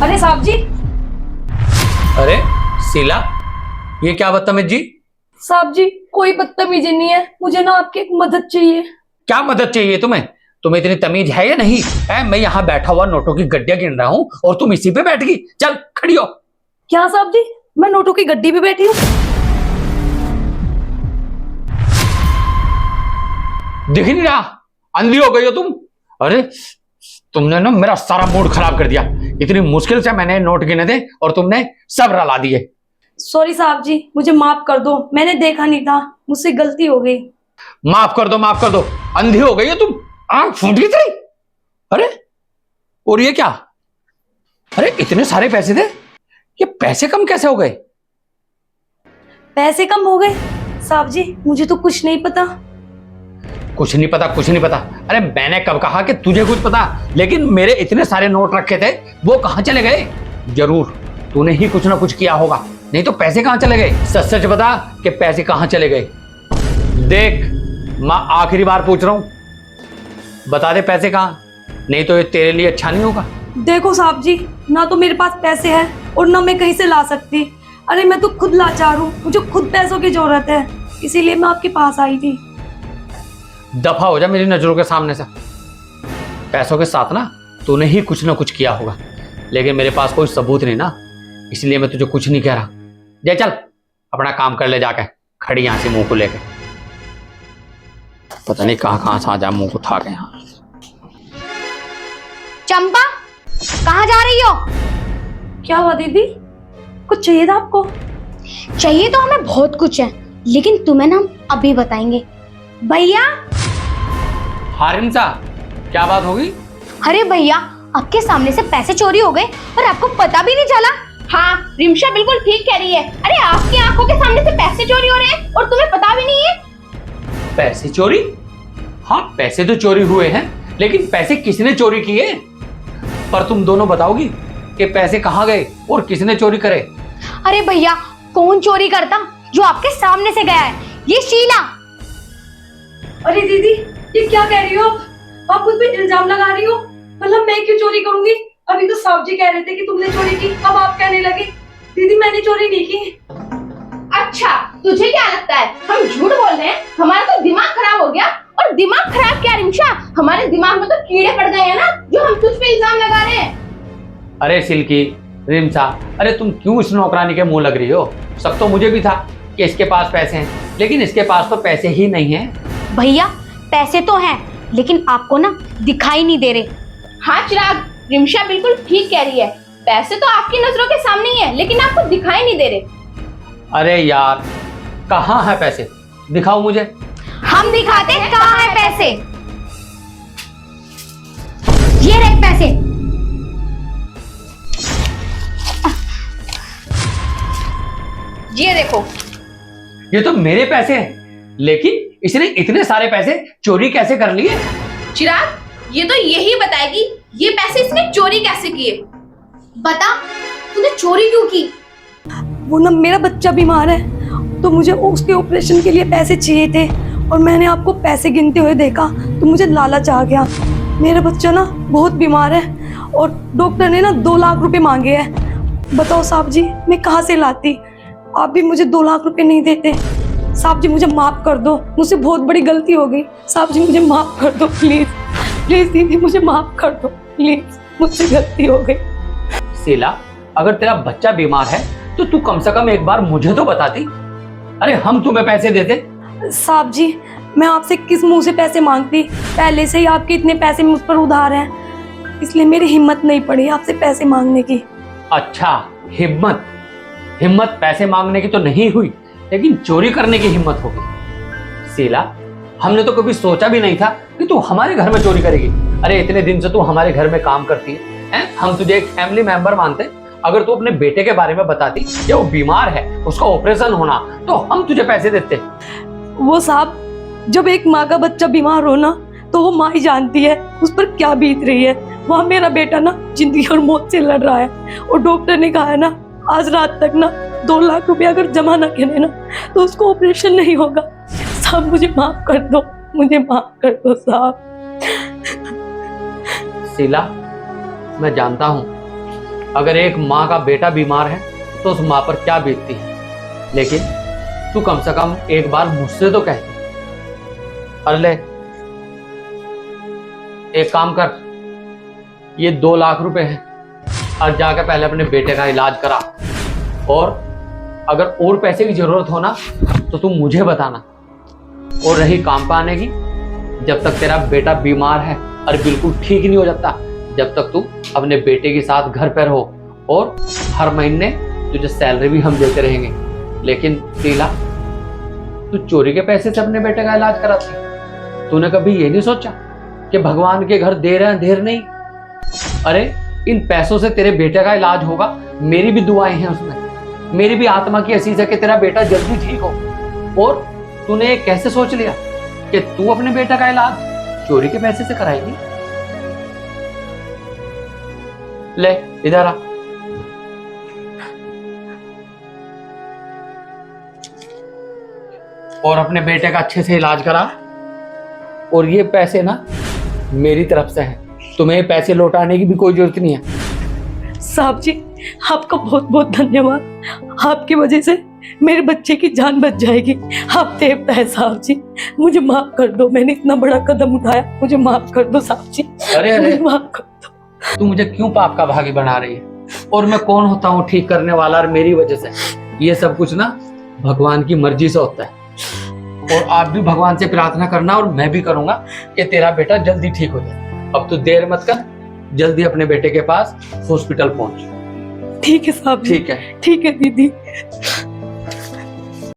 अरे साहब जी। अरे शीला, ये क्या बदतमीजी? साहब जी कोई बदतमीजी नहीं है, मुझे ना आपकी एक मदद चाहिए। क्या मदद चाहिए तुम्हें? तुम्हें इतनी तमीज है या नहीं है? मैं यहाँ बैठा हुआ नोटों की गड्डियां गिन रहा हूँ और तुम इसी पे बैठ गई। चल खड़ी हो। क्या साहब जी, मैं नोटों की गड्डी पे बैठी हूँ? दिख नहीं रहा? अंधी हो गई हो तुम? अरे तुमने ना मेरा सारा मूड खराब कर दिया। इतनी मुश्किल से मैंने नोट गिने थे और तुमने सब रला दिए। सॉरी साहब जी, मुझे माफ कर दो, मैंने देखा नहीं था, मुझसे गलती हो गई। माफ कर दो, माफ कर दो। अंधी हो गई हो तुम? आंख फूट गई तेरी? अरे और ये क्या? अरे इतने सारे पैसे थे, ये पैसे कम कैसे हो गए? पैसे कम हो गए? साहब जी मुझे तो कुछ नहीं पता। कुछ नहीं पता, कुछ नहीं पता? अरे मैंने कब कहा कि तुझे कुछ पता? लेकिन मेरे इतने सारे नोट रखे थे, वो कहां चले गए? जरूर तूने ही कुछ ना कुछ किया होगा, नहीं तो पैसे कहां चले गए? सच सच बता कि पैसे कहां चले गए। देख मैं आखिरी बार पूछ रहा हूं, बता दे पैसे कहां, नहीं तो ये तेरे लिए अच्छा नहीं होगा। देखो साहब जी, ना तो मेरे पास पैसे हैं और ना मैं कहीं से ला सकती। अरे मैं तो खुद लाचार हूँ, मुझे खुद पैसों की जरूरत है, इसीलिए मैं आपके पास आई थी। दफा हो जा मेरी नजरों के सामने से। पैसों के साथ ना तूने ही कुछ ना कुछ किया होगा, लेकिन मेरे पास कोई सबूत नहीं ना, इसलिए मैं तुझे कुछ नहीं कह रहा। जा चल अपना काम कर ले जाके, खड़ी यहां से मुंह को लेके। पता नहीं कहां से आ जा मुंह को उठा के। यहाँ चंपा, कहाँ जा रही हो? क्या हुआ दीदी, कुछ चाहिए था आपको? चाहिए तो हमें बहुत कुछ है, लेकिन तुम्हें ना हम अभी बताएंगे। भैया। हारिंसा, क्या बात होगी? अरे भैया, आपके सामने से पैसे चोरी हो गए और आपको पता भी नहीं चला। हाँ, रिमशा बिल्कुल ठीक कह रही है। अरे आपकी आंखों के सामने से पैसे चोरी हो रहे हैं और तुम्हें पता भी नहीं है। पैसे चोरी? हाँ पैसे तो चोरी हुए हैं, लेकिन पैसे किसने चोरी किए? पर तुम दोनों बताओगी कि पैसे कहाँ गए और किसने चोरी करे? अरे भैया, कौन चोरी करता जो आपके सामने से गया है? ये शीला। अरे दीदी ये क्या कह रही हो आप मुझ पे इल्जाम लगा रही हो? मतलब मैं क्यों चोरी करूंगी? अभी तो साहब जी कह रहे थे कि तुमने चोरी की, अब आप कहने लगे। दीदी मैंने चोरी नहीं की। अच्छा, तुझे क्या लगता है हम झूठ बोल रहे हैं? हमारा तो दिमाग खराब हो गया। और दिमाग खराब क्या रिमशा, हमारे दिमाग में तो कीड़े पड़ गए हैं ना, जो हम तुझ पे इल्जाम लगा रहे हैं। अरे सिल्की, रिमसा, अरे तुम क्यों इस नौकरानी के मुंह लग रही हो? सब तो मुझे भी था कि इसके पास पैसे हैं, लेकिन इसके पास तो पैसे ही नहीं हैं। भैया पैसे तो हैं, लेकिन आपको ना दिखाई नहीं दे रहे। हाँ चिराग, रिमशा बिल्कुल ठीक कह रही है। पैसे तो आपकी नजरों के सामने ही है, लेकिन आपको दिखाई नहीं दे रहे। अरे यार कहाँ है पैसे? दिखाओ मुझे। हम दिखाते हैं कहाँ है पैसे। ये रहे पैसे। ये देखो। ये तो मेरे पैसे हैं, लेकिन इसने इतने सारे पैसे चोरी कैसे कर लिए? चिराग, ये तो यही बताएगी ये पैसे इसने चोरी कैसे किए। बता, तूने चोरी क्यों की? वो ना मेरा बच्चा बीमार है, तो मुझे उसके ऑपरेशन के लिए पैसे चाहिए थे और मैंने आपको पैसे गिनते हुए देखा तो मुझे लालच आ गया। मेरा बच्चा ना बहुत बीमार है और डॉक्टर ने ना 2 लाख रुपए मांगे हैं। बताओ साहब जी मैं कहाँ से लाती? आप भी मुझे 2 लाख रुपए नहीं देते। साहब जी मुझे माफ कर दो, मुझसे बहुत बड़ी गलती हो गई। साहब जी मुझे माफ कर दो प्लीज, प्लीज दीदी मुझे माफ कर दो प्लीज, मुझसे गलती हो गई। शीला, अगर तेरा बच्चा बीमार है तो तू कम से कम एक बार मुझे तो बताती। अरे हम तुम्हें पैसे देते। साहब जी मैं आपसे किस मुंह से पैसे मांगती? पहले से ही आपके इतने पैसे मुझ पर उधार हैं, इसलिए मेरी हिम्मत नहीं पड़ी आपसे पैसे मांगने की। अच्छा, हिम्मत पैसे मांगने की तो नहीं हुई, लेकिन चोरी करने की हिम्मत हो गई। शीला, हमने तो कभी सोचा भी नहीं था कि तू हमारे घर में चोरी करेगी। अरे इतने दिन से तू हमारे घर में काम करती है, हम तुझे एक फैमिली मेंबर मानते। अगर तू अपने बेटे के बारे में बताती कि वो बीमार है, उसका ऑपरेशन होना, तो हम तुझे पैसे देते। वो साहब, जब एक माँ का बच्चा बीमार हो ना तो वो माँ ही जानती है उस पर क्या बीत रही है। वहाँ मेरा बेटा ना जिंदगी और मौत से लड़ रहा है और डॉक्टर ने कहा है ना आज रात तक ना 2 लाख रुपए अगर जमा न करें ना तो उसको ऑपरेशन नहीं होगा। साहब मुझे माफ कर दो, मुझे माफ कर दो साहब। शीला, मैं जानता हूं अगर एक माँ का बेटा बीमार है तो उस माँ पर क्या बीतती है, लेकिन तू कम से कम एक बार मुझसे तो कहती। अरे ले, एक काम कर, ये 2 लाख रुपए हैं और जाकर पहले अपने बेटे का इलाज करा, और अगर और पैसे की जरूरत हो ना तो तू मुझे बताना। और रही काम पर आने की, जब तक तेरा बेटा बीमार है और बिल्कुल ठीक नहीं हो जाता, जब तक तू अपने बेटे के साथ घर पर रहो, और हर महीने तुझे सैलरी भी हम देते रहेंगे। लेकिन शीला, तू चोरी के पैसे से अपने बेटे का इलाज कराती। तूने कभी ये नहीं सोचा कि भगवान के घर देर है अंधेर नहीं? अरे इन पैसों से तेरे बेटे का इलाज होगा, मेरी भी दुआएं हैं उसमें, मेरी भी आत्मा की असीस है कि तेरा बेटा जल्दी ठीक हो। और तूने ये कैसे सोच लिया कि तू अपने बेटा का इलाज चोरी के पैसे से कराएगी? ले इधर आ। और अपने बेटे का अच्छे से इलाज करा, और ये पैसे ना मेरी तरफ से हैं, तुम्हें ये पैसे लौटाने की भी कोई जरूरत नहीं है। साहब जी, आपका बहुत बहुत धन्यवाद। आपकी वजह से मेरे बच्चे की जान बच जाएगी। आप देवता है साहब जी, मुझे माफ कर दो, मैंने इतना बड़ा कदम उठाया, मुझे माफ कर दो साहब जी। अरे मुझे माफ कर दो। तू मुझे क्यों पाप का भागी बना रही है? और मैं कौन होता हूँ ठीक करने वाला? और मेरी वजह से ये सब कुछ ना भगवान की मर्जी से होता है। और आप भी भगवान से प्रार्थना करना, और मैं भी करूंगा कि तेरा बेटा जल्दी ठीक हो जाए। अब तू देर मत कर, जल्दी अपने बेटे के पास हॉस्पिटल पहुंच। ठीक है साहब जी, ठीक है। ठीक है दीदी।